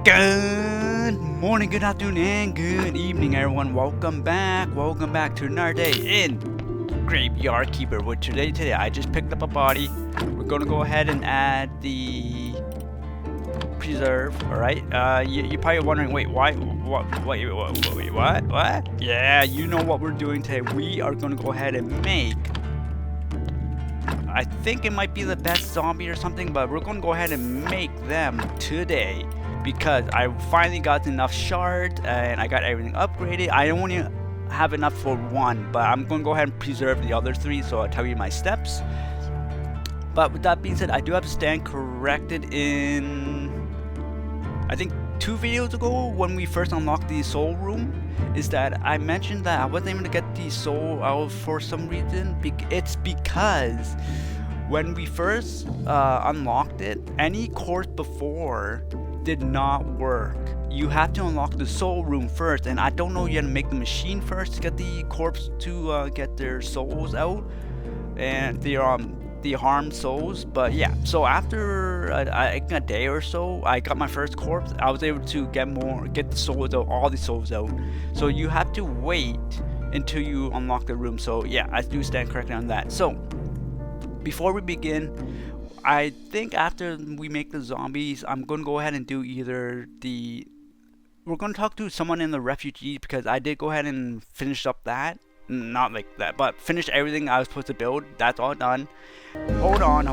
Good morning, good afternoon, and good evening, everyone. Welcome back to another day in Graveyard Keeper. With today I just picked up a body. We're gonna go ahead and add the preserve. All right. You're probably wondering, wait, why? What? Yeah, you know what we're doing today. We are gonna go ahead and make. I think it might be the best zombie or something, but we're gonna go ahead and make them today. Because I finally got enough shards and I got everything upgraded. I don't only have enough for one, but I'm going to go ahead and preserve the other three, so I'll tell you my steps. But with that being said, I do have to stand corrected in, I think 2 videos ago when we first unlocked the soul room, is that I mentioned that I wasn't able to get the soul out for some reason. It's because when we first unlocked it, any course before did not work. You have to unlock the soul room first, and I don't know, you have to make the machine first to get the corpse to get their souls out and the harmed souls. But yeah, so after a day or so, I got my first corpse. I was able to get the souls out, all the souls out. So you have to wait until you unlock the room. So yeah, I do stand corrected on that. So before we begin, I think after we make the zombies, I'm going to go ahead and do either we're going to talk to someone in the refugee, because I did go ahead and finish up that. Not like that, but finish everything I was supposed to build. That's all done. Hold on.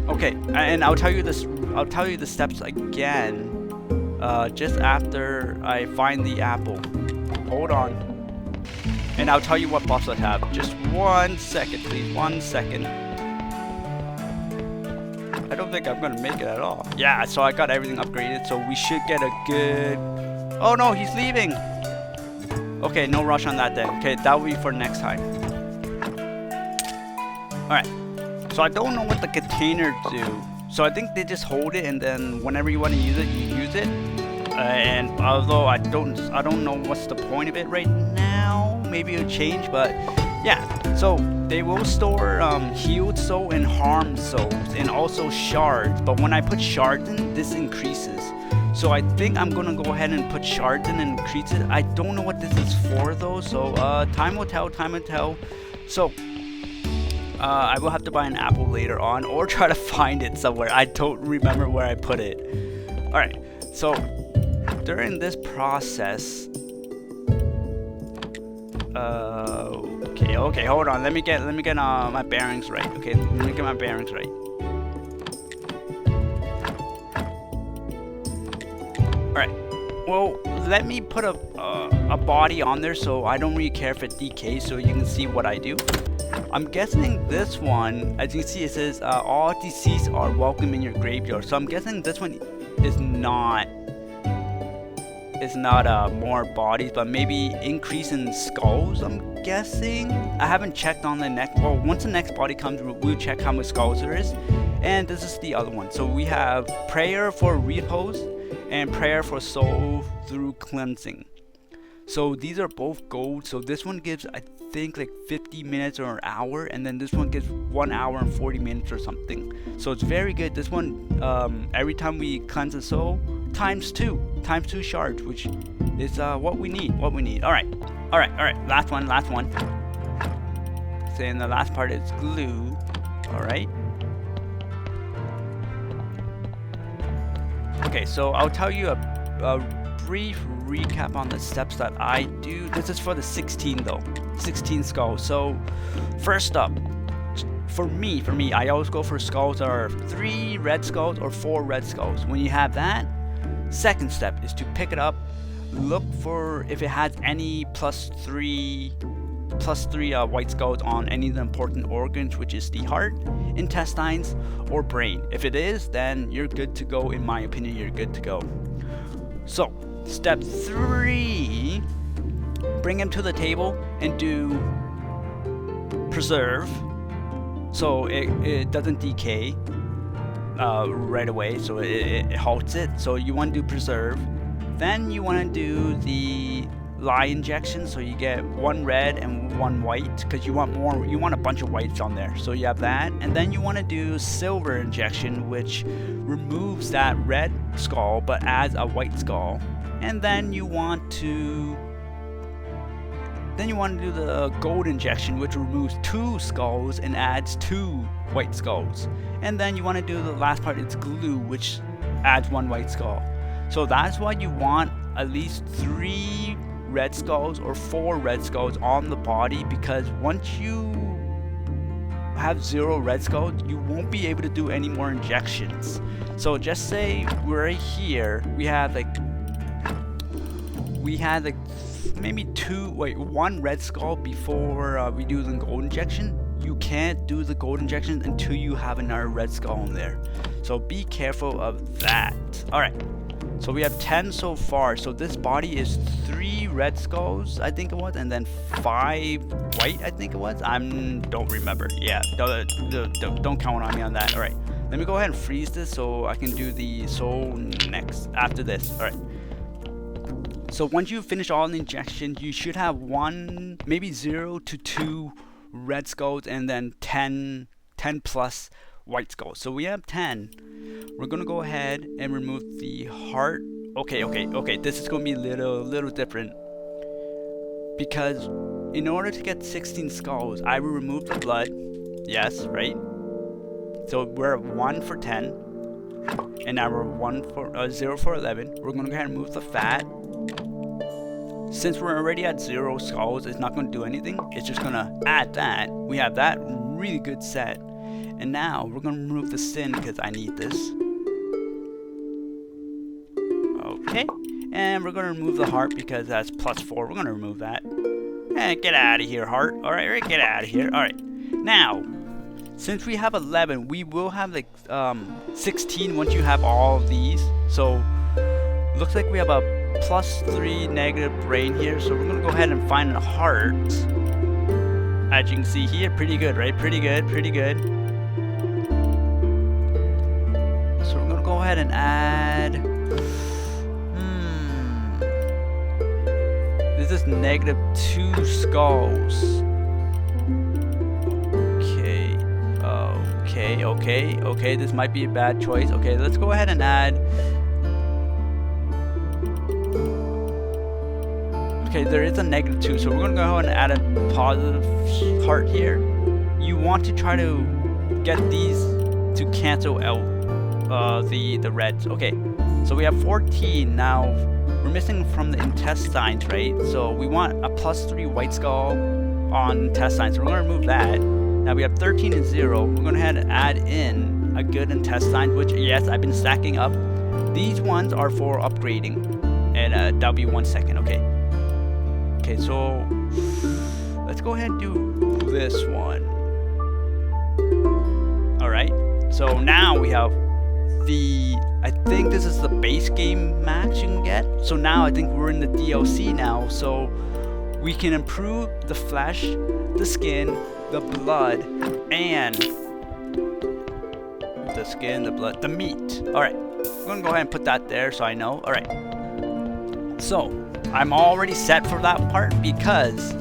Okay, and I'll tell you the steps again just after I find the apple. Hold on. And I'll tell you what buffs I have. Just 1 second, please. 1 second. I don't think I'm gonna make it at all. Yeah, so I got everything upgraded, so we should get a good... Oh no, he's leaving! Okay, no rush on that then. Okay, that will be for next time. Alright, so I don't know what the containers do. So I think they just hold it, and then whenever you want to use it, you use it. And although I don't know what's the point of it right now. Maybe it'll change, but yeah. So they will store healed soul and harmed souls, and also shards. But when I put shards in, this increases. So I think I'm gonna go ahead and put shards in and increase it. I don't know what this is for though. So time will tell. So I will have to buy an apple later on, or try to find it somewhere. I don't remember where I put it. All right. So during this process. Okay, hold on. Let me get my bearings right. Okay, let me get my bearings right. All right. Well, let me put a body on there, so I don't really care if it decays, so you can see what I do. I'm guessing this one, as you can see, it says all deceased are welcome in your graveyard. So I'm guessing this one is not. It's not more bodies, but maybe increase in skulls, I'm guessing. I haven't checked on the next. Well, once the next body comes, we'll check how much skulls there is. And this is the other one. So we have prayer for repose and prayer for soul through cleansing. So these are both gold. So this one gives, I think, like 50 minutes or an hour, and then this one gives 1 hour and 40 minutes or something. So it's very good. This one, every time we cleanse a soul, times two shards, which is what we need. All right. Last one. Saying the last part is glue. All right. Okay, so I'll tell you a brief recap on the steps that I do. This is for the 16 though. 16 skulls. So first up, for me, I always go for skulls that are 3 red skulls or 4 red skulls. When you have that, second step is to pick it up, look for if it has any plus three white skulls on any of the important organs, which is the heart, intestines, or brain. If it is, then you're good to go. In my opinion, you're good to go. So step 3, bring him to the table and do preserve, so it doesn't decay right away, so it halts it. So you want to do preserve, then you want to do the Lye Injection, so you get 1 red and 1 white, because you want a bunch of whites on there. So you have that, and then you want to do Silver Injection, which removes that red skull but adds a white skull. And then you want to do the Gold Injection, which removes 2 skulls and adds 2 white skulls. And then you want to do the last part, it's Glue, which adds 1 white skull. So that's why you want at least 3 red skulls or 4 red skulls on the body, because once you have 0 red skulls, you won't be able to do any more injections. So just say we're here, we had like maybe 1 red skull before we do the Gold Injection. You can't do the Gold Injection until you have another red skull in there. So be careful of that. Alright, so we have 10 so far. So this body is 3 red skulls, I think it was, and then 5 white, I think it was. Don't remember. Yeah, don't count on me on that. Alright, let me go ahead and freeze this so I can do the soul next, after this. Alright. So once you finish all the injections, you should have 1, maybe 0 to 2 red skulls, and then 10 plus white skulls. So we have 10. We're gonna go ahead and remove the heart. Okay. This is gonna be a little different, because in order to get 16 skulls, I will remove the blood. Yes, right? So we're at 1 for 10, and now we're 0 for 11. We're gonna go ahead and remove the fat. Since we're already at 0 skulls, it's not going to do anything. It's just going to add that. We have that really good set. And now we're going to remove the sin, because I need this. Okay. And we're going to remove the heart because that's +4. We're going to remove that. And get out of here, heart. Alright, get out of here. Alright. Now, since we have 11, we will have like 16 once you have all of these. So, looks like we have a +3 negative brain here, so we're gonna go ahead and find a heart. As you can see here, pretty good, right? Pretty good. So we're gonna go ahead and add. This is -2 skulls. Okay. This might be a bad choice. Okay, let's go ahead and add. Okay, there is a -2, so we're going to go ahead and add a positive heart here. You want to try to get these to cancel out the reds. Okay, so we have 14. Now, we're missing from the intestines, right? So we want a +3 white skull on intestines, so we're going to remove that. Now we have 13 and 0. We're going to head and add in a good intestine, which, yes, I've been stacking up. These ones are for upgrading, and that'll be 1 second, okay? Okay, so let's go ahead and do this one. Alright, so now we have I think this is the base game max you can get. So now I think we're in the DLC now, so we can improve the flesh, the skin, the blood, and the meat. Alright, I'm gonna go ahead and put that there so I know. Alright, so I'm already set for that part because,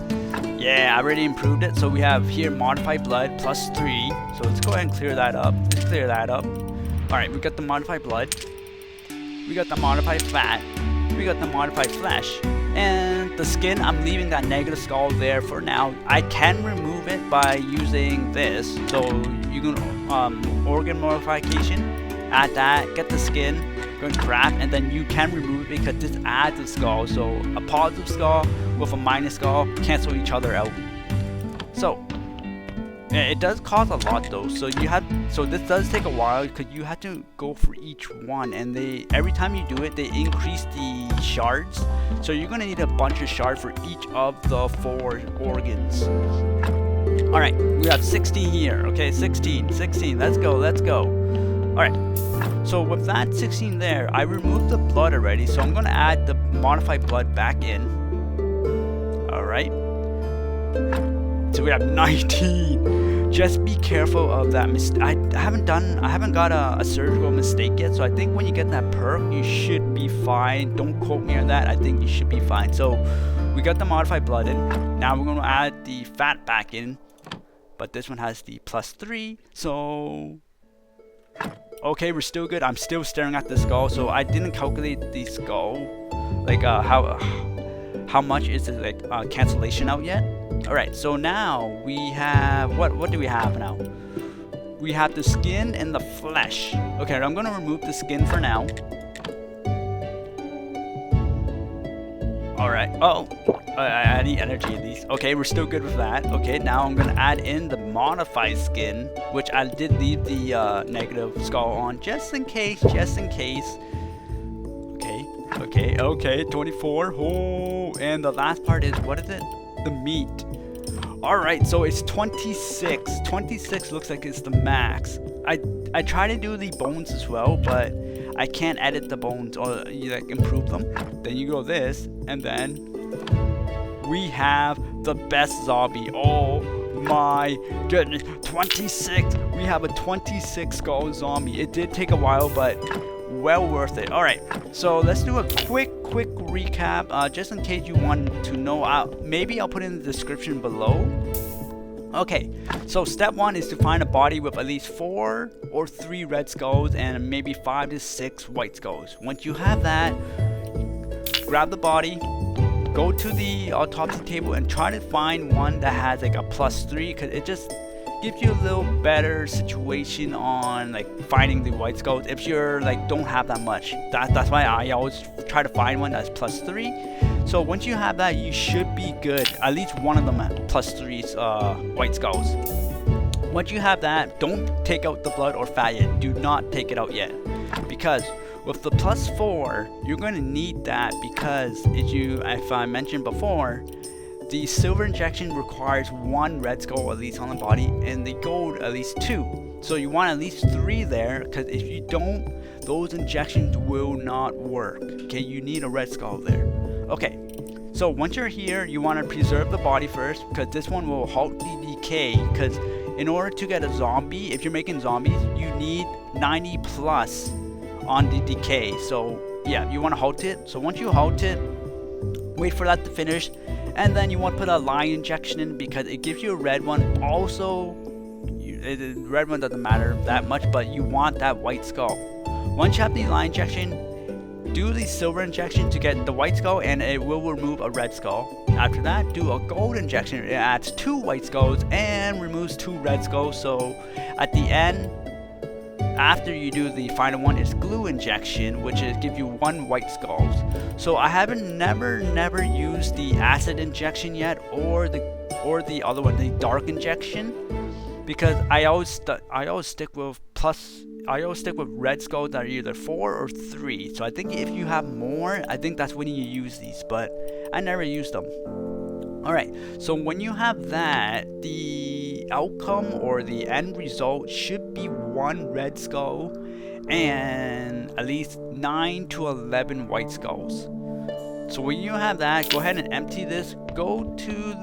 yeah, I already improved it. So we have here modified blood +3. So let's go ahead and clear that up. Alright, we got the modified blood. We got the modified fat. We got the modified flesh. And the skin, I'm leaving that negative skull there for now. I can remove it by using this. So you can organ modification, add that, get the skin, go and craft, and then you can remove it because this adds a skull. So a positive skull with a minus skull cancel each other out. So it does cost a lot though. So this does take a while because you have to go for each one, and every time you do it, they increase the shards. So you're gonna need a bunch of shards for each of the 4 organs. Alright, we have 16 here. Okay, 16. Let's go. Alright, so with that 16 there, I removed the blood already, so I'm gonna add the modified blood back in. Alright, so we have 19. Just be careful of that mistake. I haven't got a surgical mistake yet, so I think when you get that perk, you should be fine. Don't quote me on that. I think you should be fine. So we got the modified blood in. Now we're going to add the fat back in. But this one has the +3. So... okay, we're still good. I'm still staring at the skull. So I didn't calculate the skull. Like how much is it like cancellation out yet? Alright, so now we have... What do we have now? We have the skin and the flesh. Okay, I'm going to remove the skin for now. Alright, I need energy at least. Okay, we're still good with that. Okay, now I'm going to add in the modified skin, which I did leave the negative skull on just in case, Okay, 24. Oh, and the last part is, what is it? The meat. Alright, so it's 26. 26 looks like it's the max. I try to do the bones as well, but I can't edit the bones or like improve them. Then you go this, and then we have the best zombie. Oh my goodness, 26. We have a 26 skull zombie. It did take a while, but well worth it. Alright, so let's do a quick recap, just in case you want to know. Maybe I'll put it in the description below. Okay, so step 1 is to find a body with at least 4 or 3 red skulls and maybe 5 to 6 white skulls. Once you have that, grab the body, go to the autopsy table and try to find one that has like a +3, because it just gives you a little better situation on like finding the white skulls if you're like don't have that much. That's why I always try to find one that's +3. So once you have that, you should be good. At least one of them +3 white skulls. Once you have that, don't take out the blood or fat yet. Do not take it out yet, because with the +4, you're going to need that, because if I mentioned before, the silver injection requires 1 red skull at least on the body, and the gold at least 2. So you want at least 3 there, because if you don't, those injections will not work. Okay, you need a red skull there. Okay, so once you're here, you want to preserve the body first, because this one will halt the decay. Because in order to get a zombie, if you're making zombies, you need 90 plus on the decay. So yeah, you want to halt it. So once you halt it, wait for that to finish, and then you want to put a Lye Injection in, because it gives you a red one. Also, the red one doesn't matter that much, but you want that white skull. Once you have the Lye Injection, do the silver injection to get the white skull, and it will remove a red skull. After that, do a gold injection. It adds 2 white skulls and removes 2 red skulls. So at the end, after you do the final one, is glue injection, which is give you 1 white skull. So I haven't never used the acid injection yet, or the other one, the dark injection, because I always stick with red skulls that are either 4 or 3. So I think if you have more, I think that's when you use these, but I never used them. Alright, so when you have that, the outcome or the end result should be 1 red skull and at least 9 to 11 white skulls. So when you have that, go ahead and empty this, go to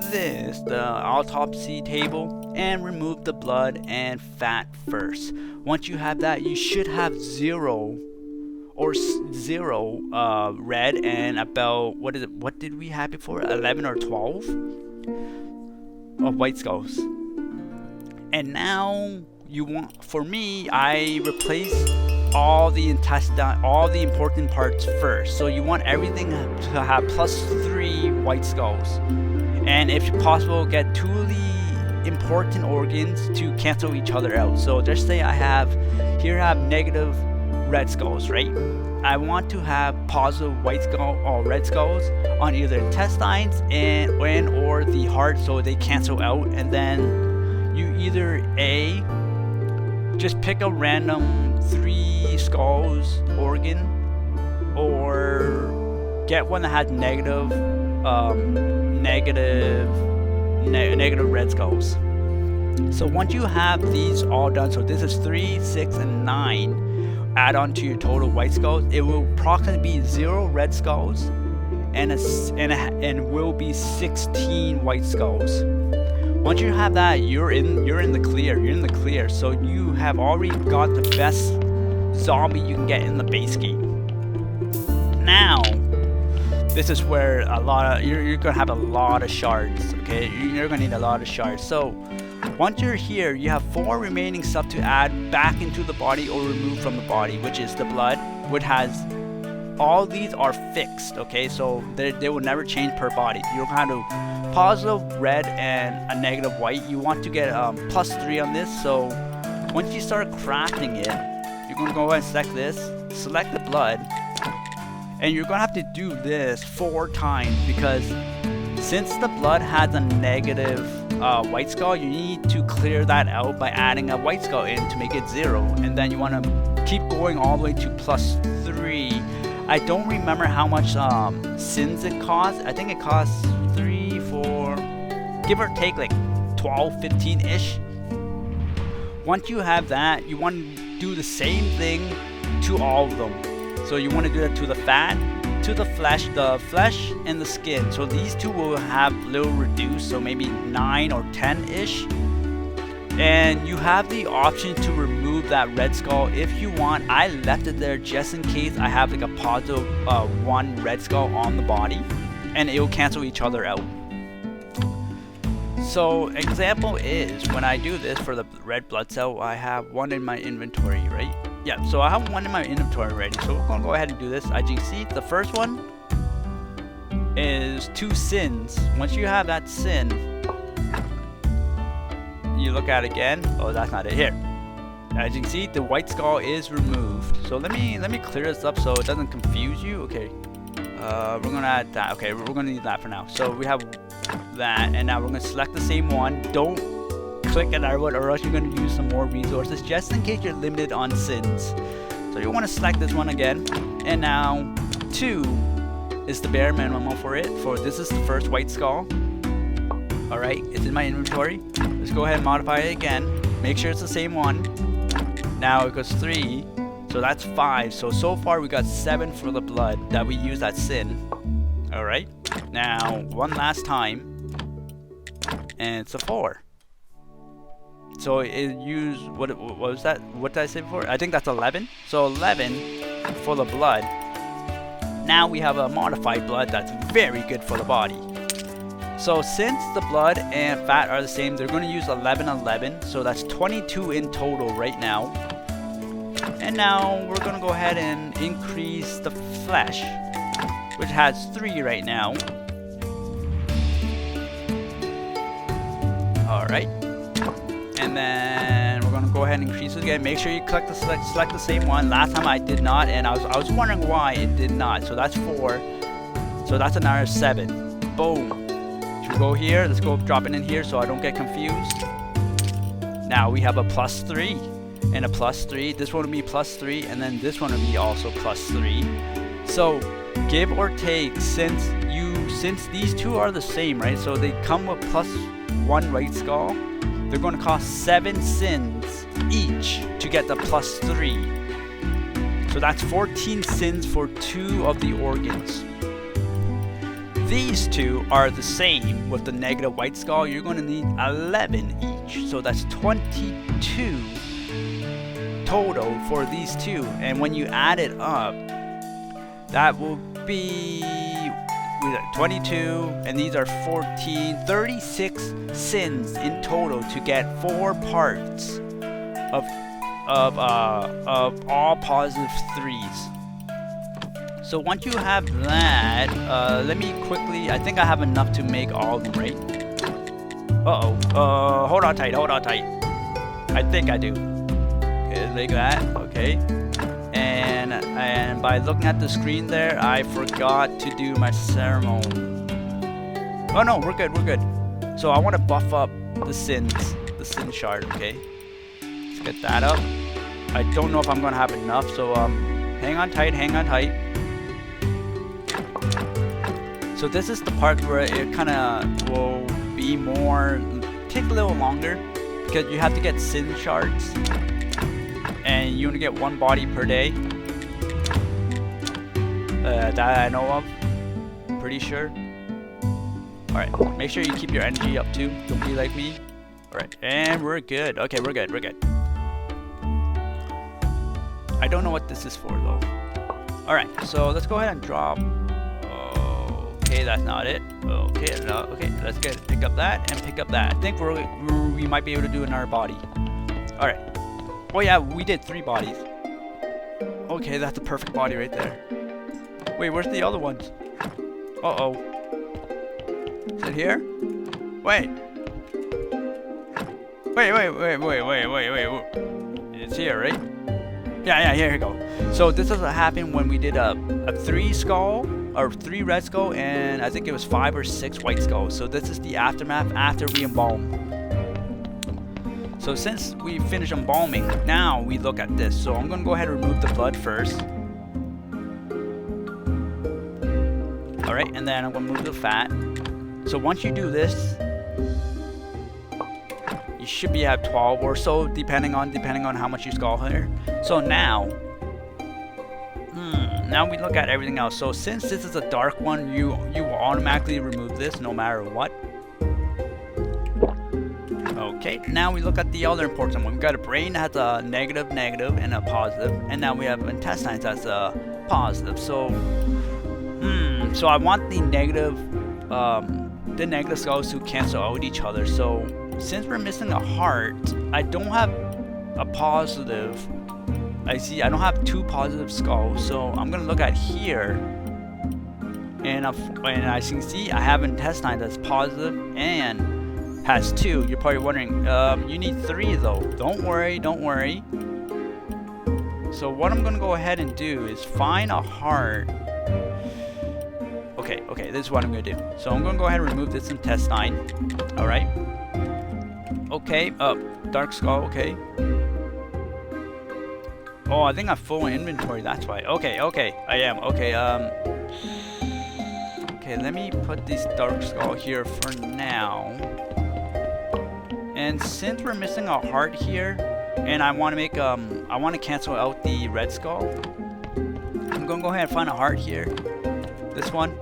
the autopsy table, and remove the blood and fat first. Once you have that, you should have 0 red and about, what did we have before, 11 or 12 of white skulls. And now you want, for me, I replace all the intestine, all the important parts first. So you want everything to have +3 white skulls, and if possible, get 2 of the important organs to cancel each other out. So just say I have negative red skulls, right? I want to have positive white skull or red skulls on either intestines or the heart, so they cancel out. And then you either just pick a random 3 skulls organ, or get one that has negative red skulls. So once you have these all done, so this is 3, 6, and 9, add on to your total white skulls, it will approximately be 0 red skulls and will be 16 white skulls. Once you have that, you're in the clear. So you have already got the best zombie you can get in the base game. Now, this is where a lot of you're gonna have a lot of shards. Okay, you're gonna need a lot of shards. So once you're here, you have 4 remaining stuff to add back into the body or remove from the body, which is the blood, which has all these are fixed. Okay, so they will never change per body. You're kind of positive red and a negative white. You want to get +3 on this. So once you start crafting it, you're gonna go ahead and select this, select the blood. And you're gonna have to do this 4 times because since the blood has a negative white skull, you need to clear that out by adding a white skull in to make it 0. And then you want to keep going all the way to +3. I don't remember how much sins it costs. I think it costs 3, 4, give or take like 12, 15-ish. Once you have that, you want to do the same thing to all of them. So you want to do that to the fat, to the flesh and the skin. So these 2 will have a little reduced, so maybe 9 or 10-ish. And you have the option to remove that red skull if you want. I left it there just in case I have like a positive 1 red skull on the body, and it will cancel each other out. So example is when I do this for the red blood cell, I have 1 in my inventory, right? Yeah, so I have 1 in my inventory already. So we're gonna go ahead and do this. As you can see, the first one is 2 sins. Once you have that sin, you look at it again. Oh, that's not it here. As you can see, the white skull is removed. So let me clear this up so it doesn't confuse you. Okay, we're gonna add that. Okay, we're gonna need that for now. So we have that, and now we're gonna select the same one. Don't click another one or else you're going to use some more resources just in case you're limited on sins. So you want to select this one again, and now 2 is the bare minimum for it. For this is the first white skull. Alright, it's in my inventory. Let's go ahead and modify it again. Make sure it's the same one. Now it goes 3, so that's 5. So far we got 7 for the blood that we use that sin. Alright, now one last time, and it's a 4. So it used, what was that? What did I say before? I think that's 11. So 11 for the blood. Now we have a modified blood that's very good for the body. So since the blood and fat are the same, they're going to use 11, 11. So that's 22 in total right now. And now we're going to go ahead and increase the flesh, which has 3 right now. Alright. And then we're gonna go ahead and increase it again. Make sure you click the select the same one. Last time I did not, and I was wondering why it did not. So that's 4. So that's another 7. Boom. Should we go here? Let's go drop it in here so I don't get confused. Now we have a +3 and a +3. This one will be +3, and then this one will be also +3. So give or take, since these 2 are the same, right? So they come with +1 right skull. They're going to cost 7 sins each to get the +3. So that's 14 sins for 2 of the organs. These 2 are the same with the negative white skull. You're going to need 11 each. So that's 22 total for these 2. And when you add it up, that will be 22, and these are 14, 36 sins in total to get 4 parts of all positive 3s. So once you have that, let me quickly, I think I have enough to make all of them, right? Hold on tight. I think I do. Okay, like that, okay. And by looking at the screen there, I forgot to do my ceremony. Oh no, we're good. So I want to buff up the sin shard, okay? Let's get that up. I don't know if I'm gonna have enough, so hang on tight. So this is the part where it kind of will be take a little longer because you have to get sin shards, and you only get 1 body per day. That I know of, pretty sure. Alright, make sure you keep your energy up too. Don't be like me. Alright, and we're good. Okay, we're good. I don't know what this is for though. Alright, so let's go ahead and drop Okay, that's not it. Okay, no, okay, let's pick up that and pick up that. I think we might be able to do another body. All right. Oh yeah, we did 3 bodies. Okay, that's a perfect body right there. Wait, where's the other ones? Uh-oh. Is it here? Wait. Wait. It's here, right? Yeah, here we go. So this is what happened when we did a 3 skull, or 3 red skull, and I think it was 5 or 6 white skulls. So this is the aftermath after we embalm. So since we finished embalming, now we look at this. So I'm gonna go ahead and remove the blood first. Alright, and then I'm gonna move the fat. So once you do this, you should be at 12 or so, depending on how much you skull here. So now we look at everything else. So since this is a dark one, you will automatically remove this no matter what. Okay, now we look at the other important one. We've got a brain that has a negative, and a positive, and now we have intestines that's a positive. So so I want the negative skulls to cancel out each other. So since we're missing a heart, I don't have a positive. I don't have 2 positive skulls, so I'm gonna look at here, and as you can see, I have intestine that's positive and has 2. You're probably wondering, you need 3 though. Don't worry. So what I'm gonna go ahead and do is find a heart. Okay, this is what I'm gonna do. So I'm gonna go ahead and remove this intestine. All right. Okay, dark skull. Okay. Oh, I think I'm full in inventory. That's why. Okay, I am. Okay, okay. Let me put this dark skull here for now. And since we're missing a heart here, and I want to make I want to cancel out the red skull, I'm gonna go ahead and find a heart here. This one.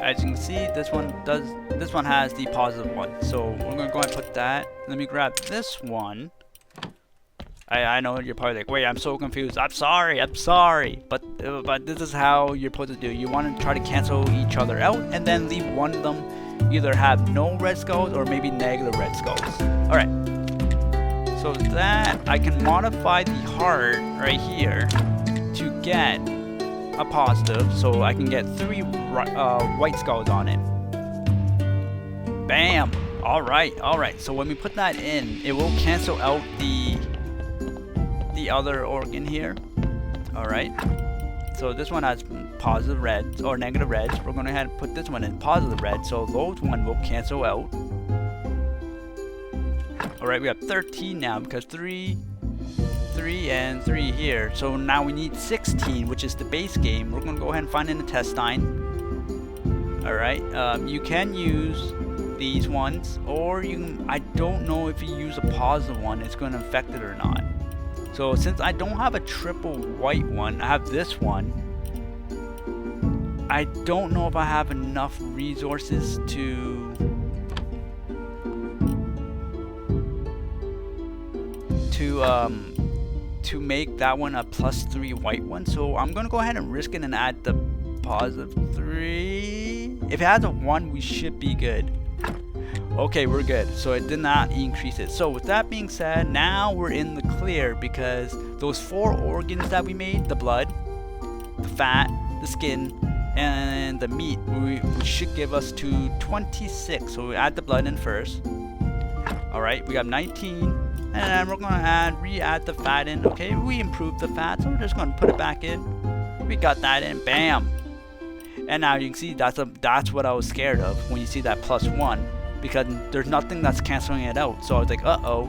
As you can see, this one has the positive one. So we're gonna go ahead and put that. Let me grab this one. I know you're probably like, wait, I'm so confused. I'm sorry. But this is how you're supposed to do. You want to try to cancel each other out, and then leave one of them either have no red skulls or maybe negative red skulls. All right. So that I can modify the heart right here to get a positive, so I can get 3 white skulls on it. Bam! Alright. So when we put that in, it will cancel out the other organ here. Alright. So this one has positive reds or negative reds. We're going to have to put this one in positive red, so those one will cancel out. Alright, we have 13 now because 3 and 3 here. So now we need 16, which is the base game. We're going to go ahead and find an intestine. Alright, you can use these ones, or you can, I don't know if you use a positive one, it's going to affect it or not. So since I don't have a triple white one, I have this one. I don't know if I have enough resources to make that one a +3 white one. So I'm gonna go ahead and risk it and add the +3. If it has a 1, we should be good. Okay, we're good. So it did not increase it. So with that being said, now we're in the clear because those 4 organs that we made, the blood, the fat, the skin, and the meat, we should give us to 26. So we add the blood in first. Alright, we got 19. And we're gonna re-add the fat in. Okay, we improved the fat, so we're just gonna put it back in. We got that in, bam. And now you can see that's what I was scared of when you see that +1, because there's nothing that's canceling it out. So I was like, uh-oh.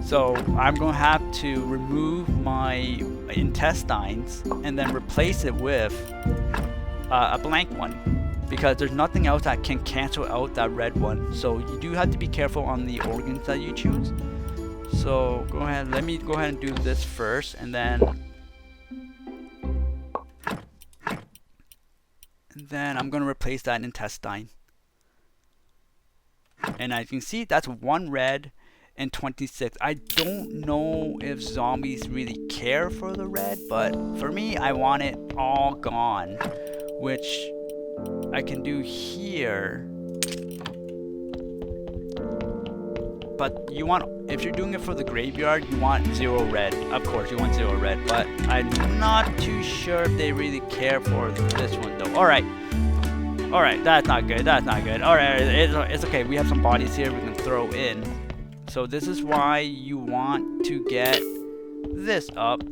So I'm gonna have to remove my intestines and then replace it with a blank one, because there's nothing else that can cancel out that red one. So you do have to be careful on the organs that you choose. So go ahead, let me go ahead and do this first, and then I'm gonna replace that intestine. And as you can see, that's 1 red and 26. I don't know if zombies really care for the red, but for me, I want it all gone, which I can do here. But you want, if you're doing it for the graveyard, you want 0 red. Of course, you want 0 red. But I'm not too sure if they really care for this one though. Alright. Alright, that's not good. That's not good. Alright, it's okay. We have some bodies here we can throw in. So this is why you want to get this up.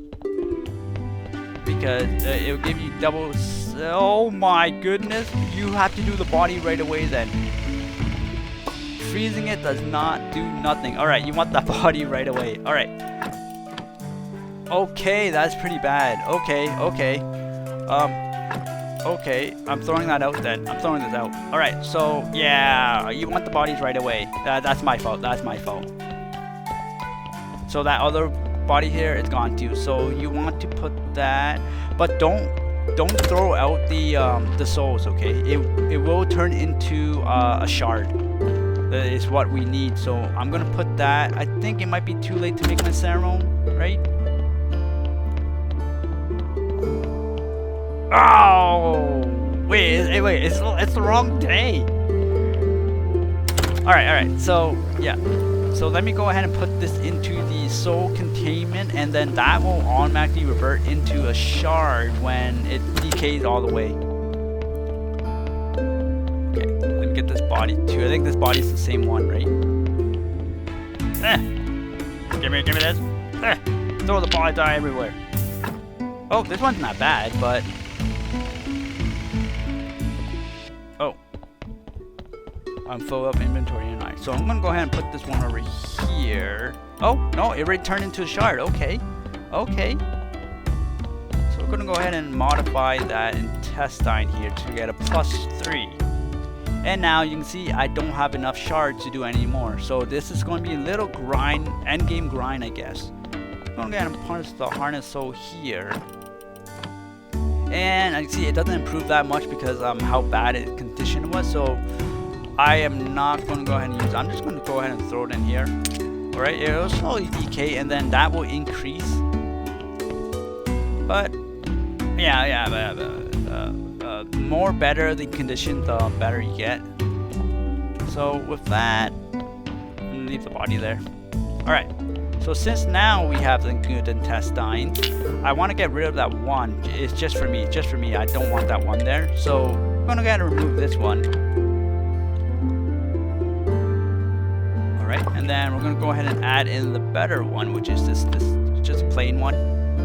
Because it'll give you double... Oh my goodness. You have to do the body right away then. Freezing it does not do nothing. Alright, you want that body right away. Alright. Okay, that's pretty bad. Okay. Okay, I'm throwing that out then. I'm throwing this out. Alright, so yeah, you want the bodies right away. That's my fault. That's my fault. So that other body here is gone too. So you want to put that, but don't throw out the souls, okay? It will turn into a shard. That is what we need. So I'm gonna put that. I think it might be too late to make my ceremony, right? Oh wait, it's the wrong day. Alright, so yeah. So let me go ahead and put this into the soul containment, and then that will automatically revert into a shard when it decays all the way. Okay, let me get this body too. I think this body's the same one, right? Give me this. Throw the body die everywhere. Oh, this one's not bad, but I'm full of inventory and I. So I'm gonna go ahead and put this one over here. Oh no, it already turned into a shard. Okay. So we're gonna go ahead and modify that intestine here to get a +3. And now you can see I don't have enough shards to do anymore. So this is going to be a little grind, end game grind, I guess. I'm gonna go ahead and punch the harness soul here. And I see it doesn't improve that much because how bad its condition was. So I am not going to go ahead and use it. I'm just going to go ahead and throw it in here. Alright, it will slowly decay and then that will increase. But yeah, more better the condition, the better you get. So with that, I'm going to leave the body there. Alright, so since now we have the good intestine, I want to get rid of that one. It's just for me, I don't want that one there. So I'm going to go ahead and remove this one. And then we're going to go ahead and add in the better one, which is this just a plain one.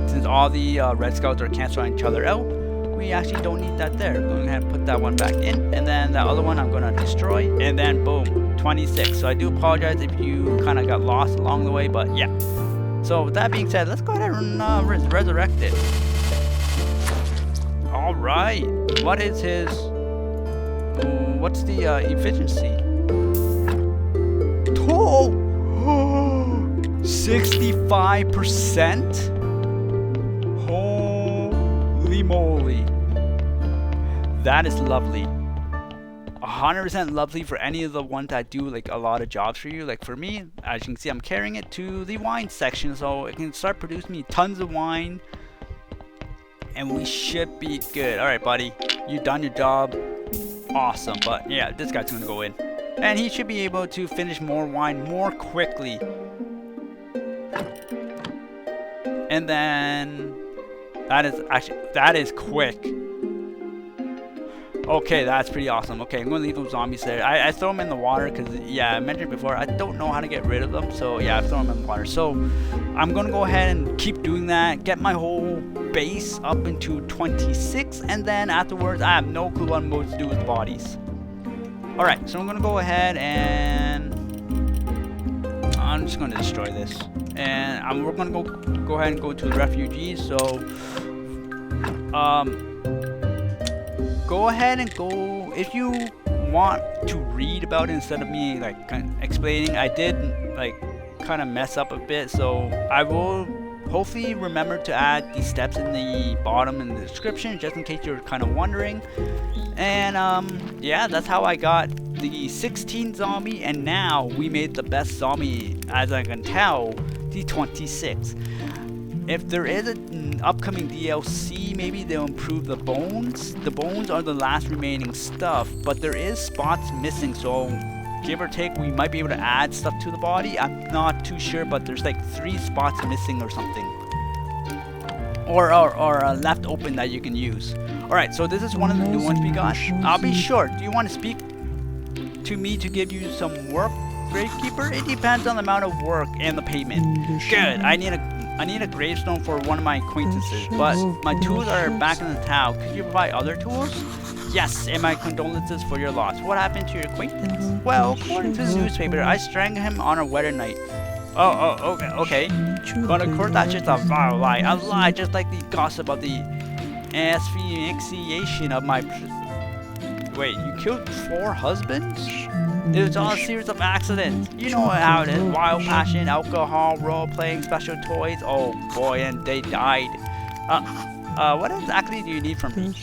Since all the red scouts are canceling each other out, we actually don't need that there. We're going to go ahead and put that one back in, and then that other one I'm going to destroy, and then boom, 26. So I do apologize if you kind of got lost along the way, but yeah. So with that being said, let's go ahead and resurrect it. All right, what is his? What's the efficiency? Oh, 65%? Holy moly. That is lovely. 100% lovely for any of the ones that do like a lot of jobs for you. Like for me, as you can see, I'm carrying it to the wine section, so it can start producing me tons of wine. And we should be good. Alright, buddy. You done your job. Awesome. But yeah, this guy's gonna go in. And he should be able to finish more wine more quickly. And then that is quick. Okay, that's pretty awesome. Okay, I'm gonna leave those zombies there. I throw them in the water because yeah, I mentioned before I don't know how to get rid of them. So yeah, I throw them in the water. So I'm gonna go ahead and keep doing that. Get my whole base up into 26, and then afterwards I have no clue what I'm going to do with bodies. Alright, so I'm going to go ahead and I'm just going to destroy this. And we're going to go ahead and go to the refugees. So go ahead and go, if you want to read about it instead of me like explaining. I did like kind of mess up a bit, so I will hopefully remember to add the steps in the bottom in the description, just in case you're kind of wondering. And yeah, that's how I got the 16 zombie, and now we made the best zombie, as I can tell, the 26. if there is an upcoming DLC, maybe they'll improve the bones. The bones are the last remaining stuff, but there is spots missing, so give or take, we might be able to add stuff to the body. I'm not too sure, but there's like 3 spots missing or something. Or left open that you can use. Alright, so this is one of the new ones we got. I'll be short. Do you want to speak to me to give you some work, Gravekeeper? It depends on the amount of work and the payment. Good. I need a gravestone for one of my acquaintances, but my tools are back in the town. Could you provide other tools? Yes, and my condolences for your loss. What happened to your acquaintance? Well, according to the newspaper, I strangled him on a wedding night. Okay. But of course, that's just a vile lie. A lie, just like the gossip of the asphyxiation of my... Wait, you killed 4 husbands? It was all a series of accidents. You know how it is. Wild passion, alcohol, role-playing, special toys. Oh boy, and they died. What exactly do you need from me?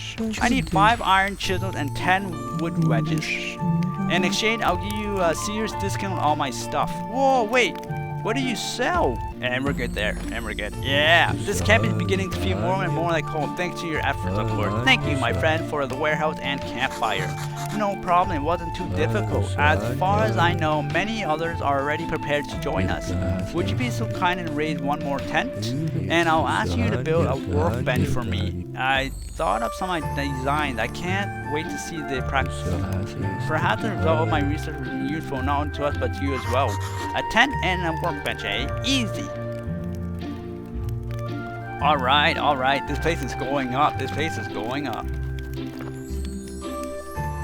I need 5 iron chisels and 10 wood wedges. In exchange, I'll give you a serious discount on all my stuff. Whoa, wait. What do you sell? And we're good there. And we're good. Yeah. This camp is beginning to feel more and more like home thanks to your efforts, of course. Thank you, my friend, for the warehouse and campfire. No problem. It wasn't too difficult. As far as I know, many others are already prepared to join us. Would you be so kind and raise one more tent? And I'll ask you to build a workbench for me. I thought up some designs. I can't wait to see the practice. Perhaps the result of my research will be useful not only to us but to you as well. A tent and a workbench, eh? Easy. Alright. This place is going up.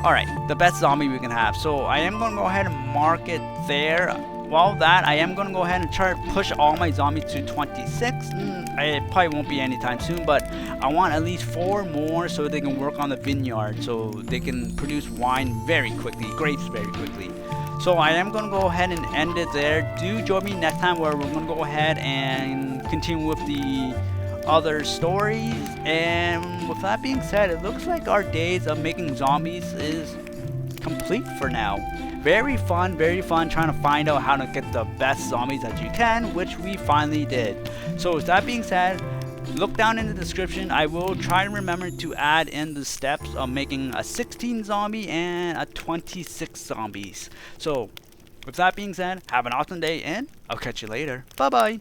Alright, the best zombie we can have. So I am going to go ahead and mark it there. While that, I am going to go ahead and try to push all my zombies to 26. It probably won't be anytime soon, but I want at least 4 more so they can work on the vineyard, so they can produce wine very quickly, grapes very quickly. So I am going to go ahead and end it there. Do join me next time where we're going to go ahead and continue with the other stories. And with that being said, it looks like our days of making zombies is complete for now. Very fun trying to find out how to get the best zombies that you can, which we finally did. So with that being said, look down in the description. I will try to remember to add in the steps of making a 16 zombie and a 26 zombies. So with that being said, have an awesome day and I'll catch you later. Bye bye.